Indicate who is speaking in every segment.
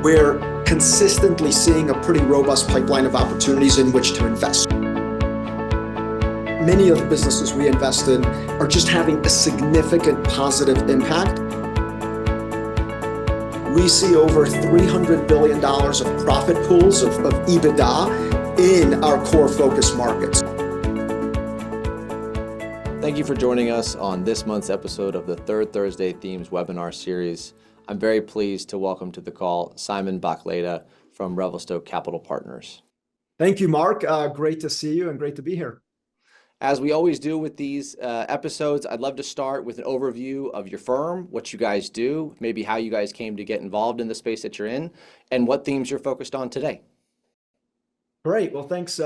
Speaker 1: we're consistently seeing a pretty robust pipeline of opportunities in which to invest. Many of the businesses we invest in are just having a significant positive impact. We see over $300 billion of profit pools of EBITDA in our core focus markets.
Speaker 2: Thank you for joining us on this month's episode of the Third Thursday Themes webinar series. I'm very pleased to welcome to the call Simon Bachleda from Revelstoke Capital Partners.
Speaker 1: Thank you, Mark. Great to see you and great to be here.
Speaker 2: As we always do with these episodes, I'd love to start with an overview of your firm, what you guys do, maybe how you guys came to get involved in the space that you're in, and what themes you're focused on today.
Speaker 1: Great. Well, thanks,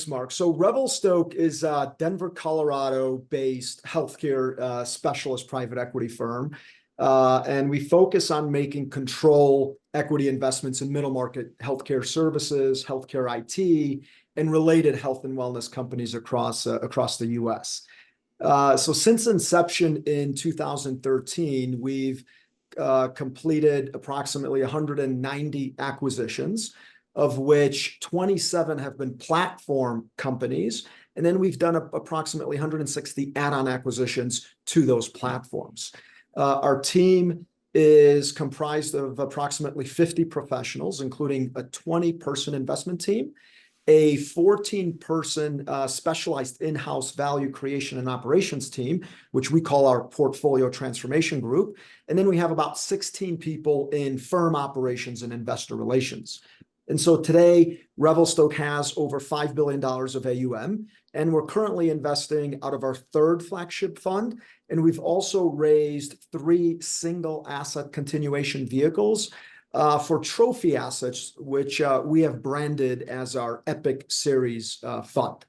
Speaker 1: Mark. So Revelstoke is a Denver, Colorado-based healthcare specialist private equity firm, and we focus on making control equity investments in middle market healthcare services, healthcare IT, and related health and wellness companies across the U.S. So since inception in 2013, we've completed approximately 190 acquisitions, of which 27 have been platform companies. And then we've done approximately 160 add-on acquisitions to those platforms. Our team is comprised of approximately 50 professionals, including a 20-person investment team, a 14-person specialized in-house value creation and operations team, which we call our portfolio transformation group. And then we have about 16 people in firm operations and investor relations. And so today, Revelstoke has over $5 billion of AUM, and we're currently investing out of our third flagship fund. And we've also raised 3 single asset continuation vehicles for trophy assets, which we have branded as our Epic Series fund.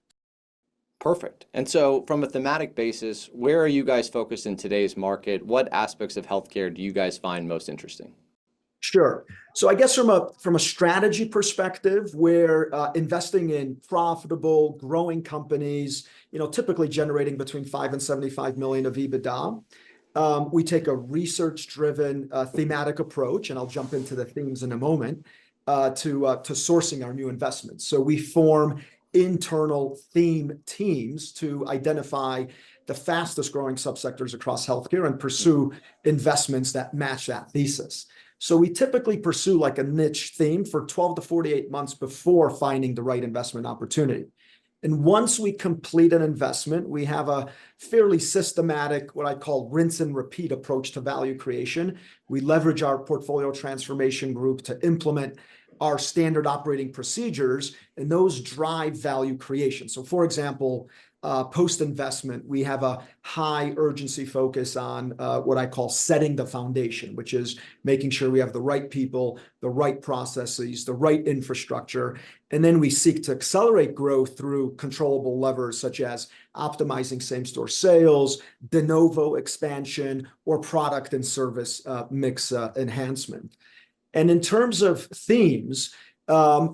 Speaker 2: Perfect. And so from a thematic basis, where are you guys focused in today's market? What aspects of healthcare do you guys find most interesting?
Speaker 1: Sure. So I guess from a strategy perspective, we're investing in profitable, growing companies, typically generating between 5 and 75 million of EBITDA. We take a research-driven thematic approach, and I'll jump into the themes in a moment, to sourcing our new investments. So we form internal theme teams to identify the fastest growing subsectors across healthcare and pursue investments that match that thesis. So we typically pursue like a niche theme for 12 to 48 months before finding the right investment opportunity. And once we complete an investment, we have a fairly systematic, what I call rinse and repeat approach to value creation. We leverage our portfolio transformation group to implement our standard operating procedures, and those drive value creation. So for example, post-investment, we have a high urgency focus on what I call setting the foundation, which is making sure we have the right people, the right processes, the right infrastructure. And then we seek to accelerate growth through controllable levers such as optimizing same-store sales, de novo expansion, or product and service mix enhancement. And in terms of themes,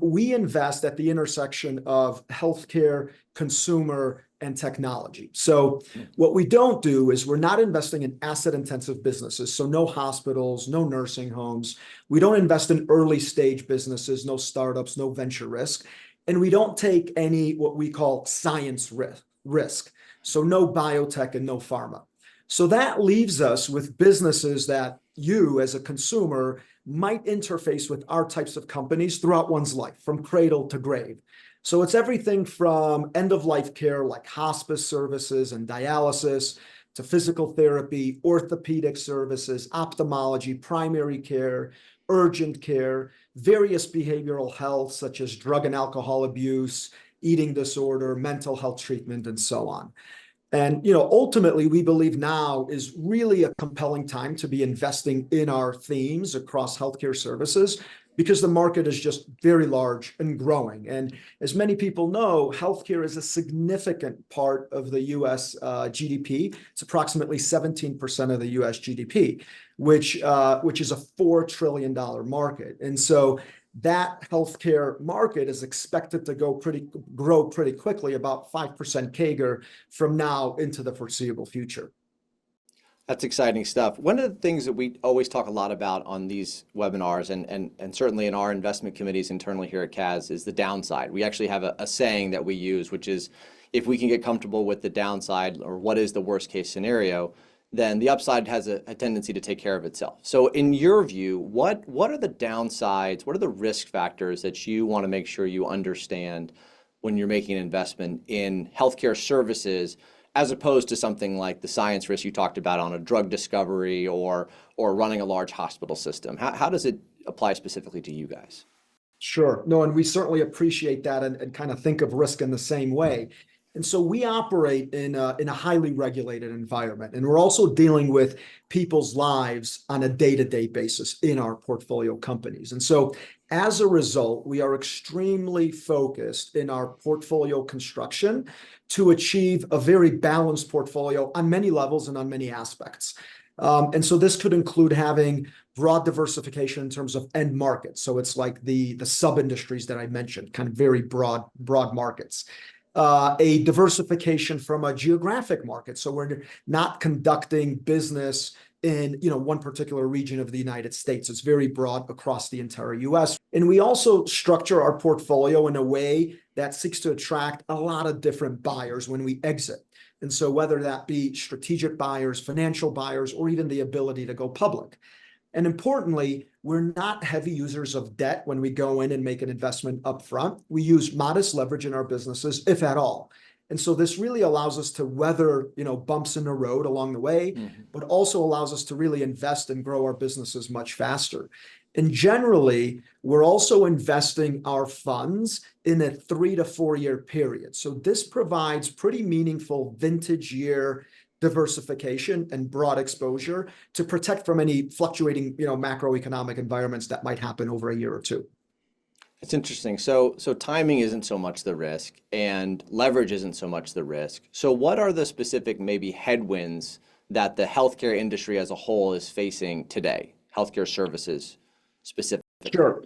Speaker 1: we invest at the intersection of healthcare, consumer, and technology. So what we don't do is we're not investing in asset-intensive businesses, so no hospitals, no nursing homes. We don't invest in early-stage businesses, no startups, no venture risk. And we don't take any what we call science risk, so no biotech and no pharma. So that leaves us with businesses that you, as a consumer, might interface with our types of companies throughout one's life, from cradle to grave. So it's everything from end-of-life care like hospice services and dialysis to physical therapy, orthopedic services, ophthalmology, primary care, urgent care, various behavioral health such as drug and alcohol abuse, eating disorder, mental health treatment, and so on. And ultimately, we believe now is really a compelling time to be investing in our themes across healthcare services because the market is just very large and growing. And as many people know, healthcare is a significant part of the U.S. GDP. It's approximately 17% of the U.S. GDP, which is a $4 trillion market. And so that healthcare market is expected to grow pretty quickly, about 5% CAGR from now into the foreseeable future.
Speaker 2: That's exciting stuff. One of the things that we always talk a lot about on these webinars and certainly in our investment committees internally here at CAZ is the downside. We actually have a saying that we use, which is if we can get comfortable with the downside or what is the worst case scenario, then the upside has a tendency to take care of itself. So in your view, what are the downsides? What are the risk factors that you want to make sure you understand when you're making an investment in healthcare services, as opposed to something like the science risk you talked about on a drug discovery or running a large hospital system? How does it apply specifically to you guys?
Speaker 1: Sure. No, and we certainly appreciate that and kind of think of risk in the same way. And so we operate in a highly regulated environment, and we're also dealing with people's lives on a day-to-day basis in our portfolio companies. And so as a result, we are extremely focused in our portfolio construction to achieve a very balanced portfolio on many levels and on many aspects. And so this could include having broad diversification in terms of end markets. So it's like the sub-industries that I mentioned, kind of very broad markets. A diversification from a geographic market. So we're not conducting business in one particular region of the United States. It's very broad across the entire US. And we also structure our portfolio in a way that seeks to attract a lot of different buyers when we exit. And so whether that be strategic buyers, financial buyers, or even the ability to go public. And importantly, we're not heavy users of debt when we go in and make an investment upfront. We use modest leverage in our businesses, if at all. And so this really allows us to weather, bumps in the road along the way, but also allows us to really invest and grow our businesses much faster. And generally, we're also investing our funds in a 3 to 4 year period. So this provides pretty meaningful vintage year diversification and broad exposure to protect from any fluctuating, macroeconomic environments that might happen over a year or two.
Speaker 2: It's interesting. So timing isn't so much the risk and leverage isn't so much the risk. So what are the specific maybe headwinds that the healthcare industry as a whole is facing today, healthcare services specifically?
Speaker 1: Sure.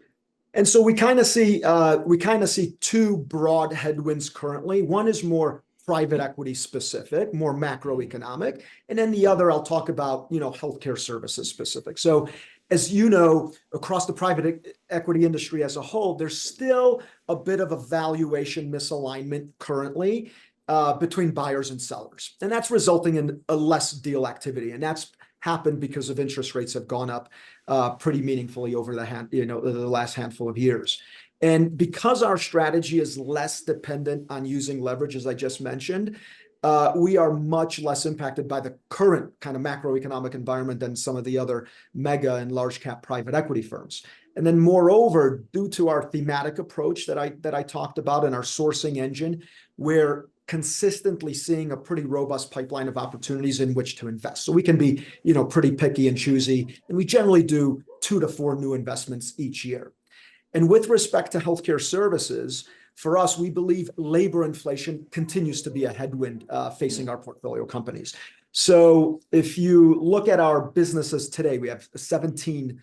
Speaker 1: And so we kind of see two broad headwinds currently. One is more private equity specific, more macroeconomic, and then the other I'll talk about, healthcare services specific. So as you know, across the private equity industry as a whole, there's still a bit of a valuation misalignment currently between buyers and sellers. And that's resulting in a less deal activity. And that's happened because of interest rates have gone up pretty meaningfully over the last handful of years. And because our strategy is less dependent on using leverage, as I just mentioned, we are much less impacted by the current kind of macroeconomic environment than some of the other mega and large cap private equity firms. And then moreover, due to our thematic approach that I talked about and our sourcing engine, we're consistently seeing a pretty robust pipeline of opportunities in which to invest. So we can be, pretty picky and choosy, and we generally do 2 to 4 new investments each year. And with respect to healthcare services, for us, we believe labor inflation continues to be a headwind facing our portfolio companies. So if you look at our businesses today, we have 17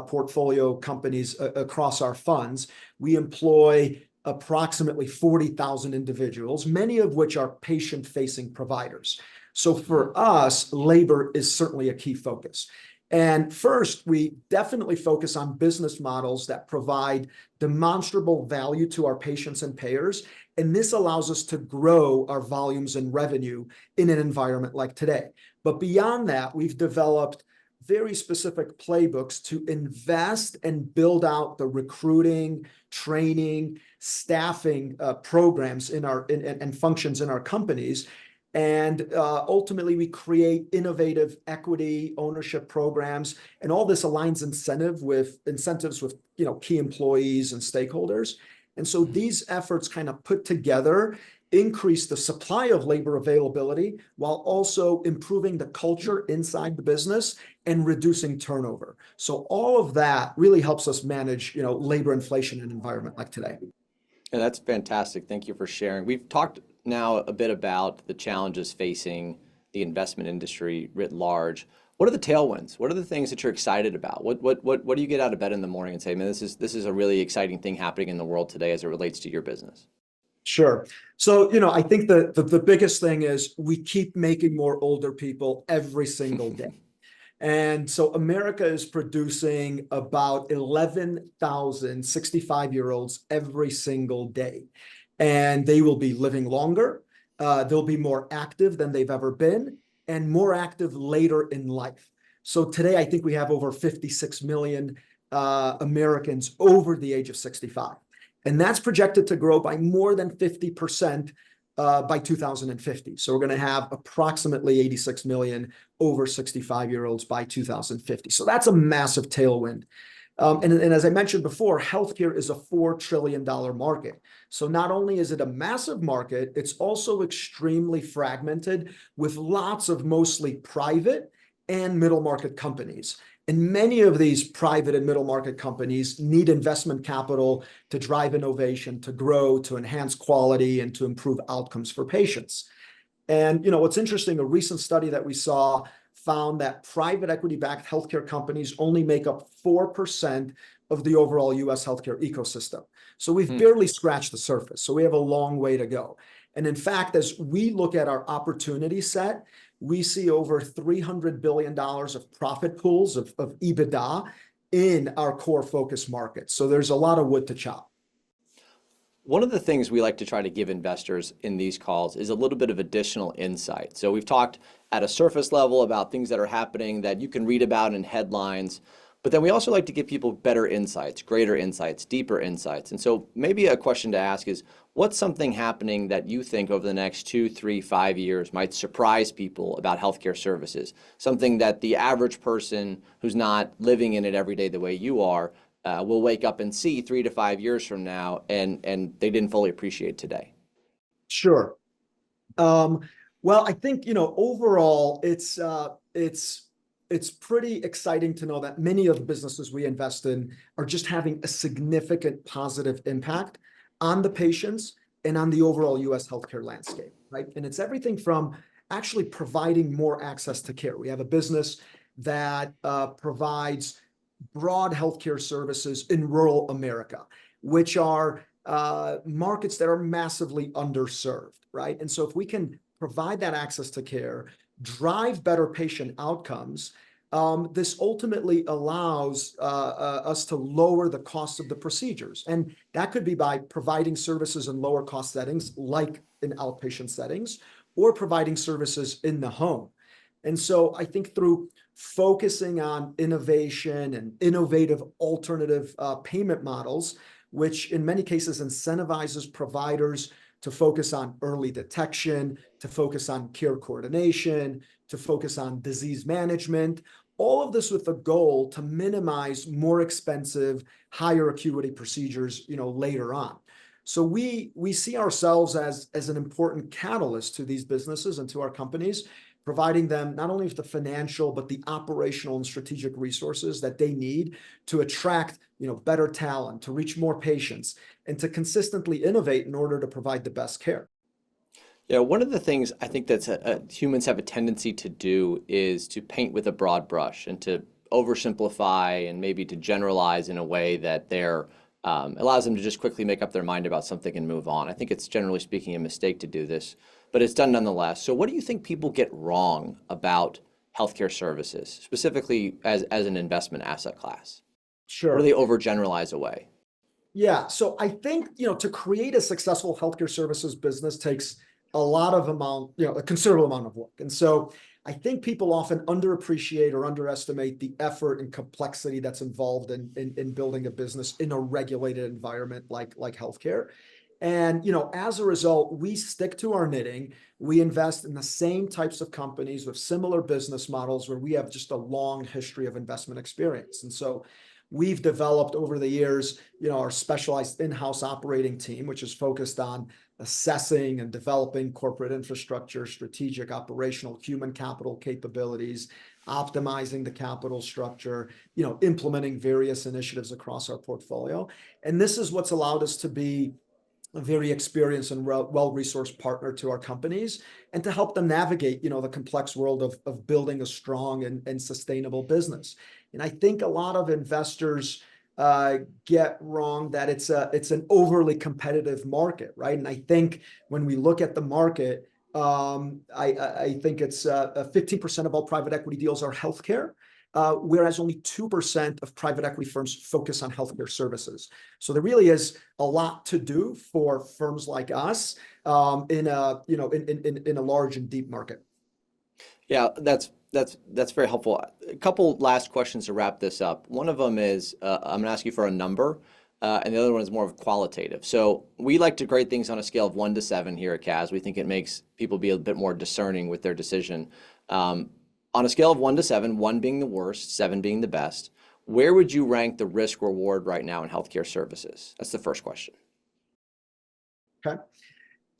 Speaker 1: portfolio companies across our funds. We employ approximately 40,000 individuals, many of which are patient-facing providers. So for us, labor is certainly a key focus. And first, we definitely focus on business models that provide demonstrable value to our patients and payers. And this allows us to grow our volumes and revenue in an environment like today. But beyond that, we've developed very specific playbooks to invest and build out the recruiting, training, staffing programs and functions in our companies. And ultimately, we create innovative equity ownership programs, and all this aligns incentives with key employees and stakeholders. And so these efforts kind of put together increase the supply of labor availability while also improving the culture inside the business and reducing turnover. So all of that really helps us manage, labor inflation in an environment like today.
Speaker 2: Yeah, that's fantastic. Thank you for sharing. We've talked now a bit about the challenges facing the investment industry writ large. What are the tailwinds? What are the things that you're excited about? What do you get out of bed in the morning and say, man, this is a really exciting thing happening in the world today as it relates to your business?
Speaker 1: Sure. So, I think the biggest thing is we keep making more older people every single day. And so America is producing about 11,000 65-year-olds every single day. And they will be living longer. They'll be more active than they've ever been and more active later in life. So today, I think we have over 56 million Americans over the age of 65. And that's projected to grow by more than 50% by 2050. So we're going to have approximately 86 million over 65-year-olds by 2050. So that's a massive tailwind. And as I mentioned before, healthcare is a $4 trillion market. So not only is it a massive market, it's also extremely fragmented with lots of mostly private and middle market companies. And many of these private and middle market companies need investment capital to drive innovation, to grow, to enhance quality, and to improve outcomes for patients. And what's interesting, a recent study that we saw found that private equity-backed healthcare companies only make up 4% of the overall US healthcare ecosystem. So we've barely scratched the surface. So we have a long way to go. And in fact, as we look at our opportunity set, we see over $300 billion of profit pools of EBITDA in our core focus markets. So there's a lot of wood to chop.
Speaker 2: One of the things we like to try to give investors in these calls is a little bit of additional insight. So we've talked at a surface level about things that are happening that you can read about in headlines, but then we also like to give people better insights, greater insights, deeper insights. And so maybe a question to ask is, what's something happening that you think over the next 2, 3, 5 years might surprise people about healthcare services? Something that the average person who's not living in it every day the way you are will wake up and see 3 to 5 years from now, and they didn't fully appreciate today.
Speaker 1: Sure. Well, I think, overall, it's pretty exciting to know that many of the businesses we invest in are just having a significant positive impact on the patients and on the overall US healthcare landscape, right? And it's everything from actually providing more access to care. We have a business that provides broad healthcare services in rural America, which are markets that are massively underserved, right? And so if we can provide that access to care, drive better patient outcomes, this ultimately allows us to lower the cost of the procedures. And that could be by providing services in lower cost settings, like in outpatient settings, or providing services in the home. And so I think through focusing on innovation and innovative alternative payment models, which in many cases incentivizes providers to focus on early detection, to focus on care coordination, to focus on disease management, all of this with the goal to minimize more expensive, higher acuity procedures, later on. So we see ourselves as an important catalyst to these businesses and to our companies, providing them not only with the financial, but the operational and strategic resources that they need to attract, better talent, to reach more patients, and to consistently innovate in order to provide the best care.
Speaker 2: Yeah, one of the things I think that humans have a tendency to do is to paint with a broad brush and to oversimplify and maybe to generalize in a way that allows them to just quickly make up their mind about something and move on. I think it's generally speaking a mistake to do this, but it's done nonetheless. So what do you think people get wrong about healthcare services, specifically as an investment asset class?
Speaker 1: Sure.
Speaker 2: What do they overgeneralize away?
Speaker 1: Yeah, so I think, to create a successful healthcare services business takes a considerable amount of work. And so I think people often underappreciate or underestimate the effort and complexity that's involved in building a business in a regulated environment like healthcare. And, as a result, we stick to our knitting. We invest in the same types of companies with similar business models where we have just a long history of investment experience. And so we've developed over the years, our specialized in-house operating team, which is focused on assessing and developing corporate infrastructure, strategic, operational, human capital capabilities, optimizing the capital structure, implementing various initiatives across our portfolio. And this is what's allowed us to be a very experienced and well-resourced partner to our companies and to help them navigate, the complex world of building a strong and sustainable business. And I think a lot of investors get wrong that it's an overly competitive market, right? And I think when we look at the market, I think it's 15% of all private equity deals are healthcare, whereas only 2% of private equity firms focus on healthcare services. So there really is a lot to do for firms like us in a large and deep market.
Speaker 2: Yeah, that's very helpful. A couple last questions to wrap this up. One of them is I'm going to ask you for a number, and the other one is more of qualitative. So we like to grade things on a scale of 1 to 7 here at CAZ. We think it makes people be a bit more discerning with their decision. On a scale of 1 to 7, 1 being the worst, 7 being the best, where would you rank the risk reward right now in healthcare services? That's the first question.
Speaker 1: Okay.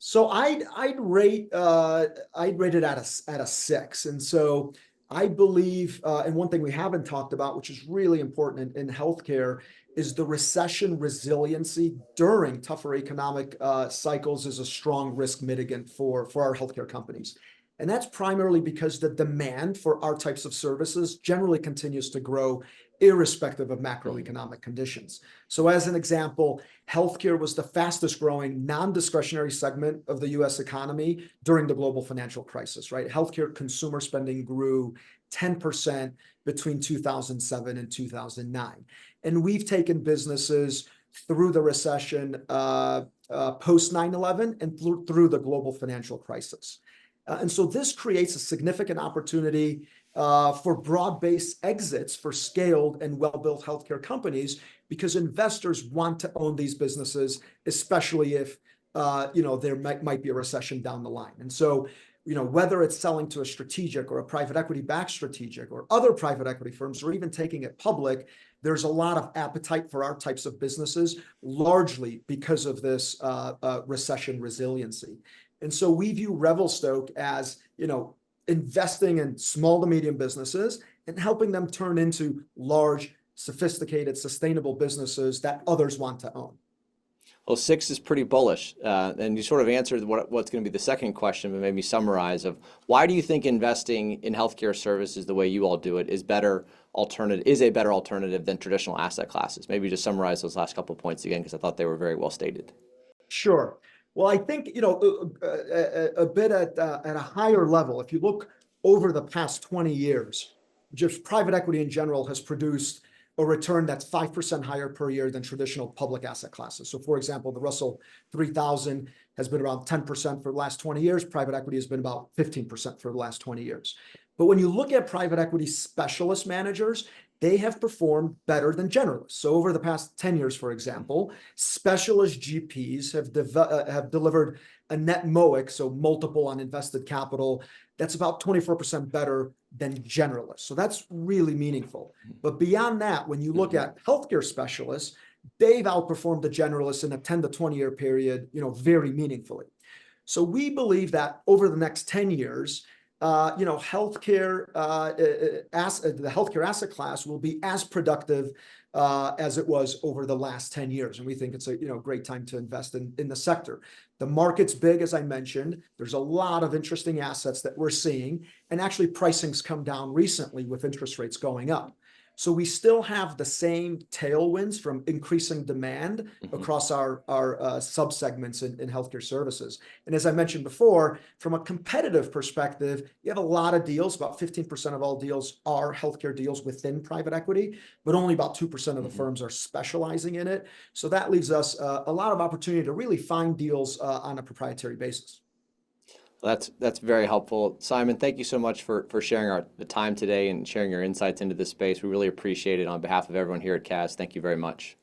Speaker 1: So I'd rate it at a 6. And so I believe, and one thing we haven't talked about, which is really important in healthcare, is the recession resiliency during tougher economic cycles is a strong risk mitigant for our healthcare companies. And that's primarily because the demand for our types of services generally continues to grow irrespective of macroeconomic conditions. So as an example, healthcare was the fastest growing non-discretionary segment of the US economy during the global financial crisis, right? Healthcare consumer spending grew 10% between 2007 and 2009. And we've taken businesses through the recession post 9/11 and through the global financial crisis. And so this creates a significant opportunity for broad-based exits for scaled and well-built healthcare companies because investors want to own these businesses, especially if there might be a recession down the line. And so whether it's selling to a strategic or a private equity-backed strategic or other private equity firms or even taking it public, there's a lot of appetite for our types of businesses, largely because of this recession resiliency. And so we view Revelstoke as, investing in small to medium businesses and helping them turn into large, sophisticated, sustainable businesses that others want to own.
Speaker 2: Well, 6 is pretty bullish, and you sort of answered what's going to be the second question, but maybe summarize of why do you think investing in healthcare services the way you all do it is a better alternative than traditional asset classes? Maybe just summarize those last couple of points again, because I thought they were very well stated.
Speaker 1: Sure. Well, I think, a bit at a higher level, if you look over the past 20 years, just private equity in general has produced a return that's 5% higher per year than traditional public asset classes. So for example, the Russell 3000 has been around 10% for the last 20 years. Private equity has been about 15% for the last 20 years. But when you look at private equity specialist managers, they have performed better than generalists. So over the past 10 years, for example, specialist GPs have delivered a net MOIC, so multiple on invested capital, that's about 24% better than generalists. So that's really meaningful. But beyond that, when you look at healthcare specialists, they've outperformed the generalists in a 10 to 20 year period, very meaningfully. So we believe that over the next 10 years, the healthcare asset class will be as productive as it was over the last 10 years. And we think it's a great time to invest in the sector. The market's big, as I mentioned. There's a lot of interesting assets that we're seeing. And actually, pricing's come down recently with interest rates going up. So we still have the same tailwinds from increasing demand across our subsegments in healthcare services. And as I mentioned before, from a competitive perspective, you have a lot of deals. About 15% of all deals are healthcare deals within private equity, but only about 2% of the firms are specializing in it. So that leaves us a lot of opportunity to really find deals on a proprietary basis.
Speaker 2: That's very helpful. Simon, thank you so much for sharing the time today and sharing your insights into this space. We really appreciate it on behalf of everyone here at CAZ. Thank you very much.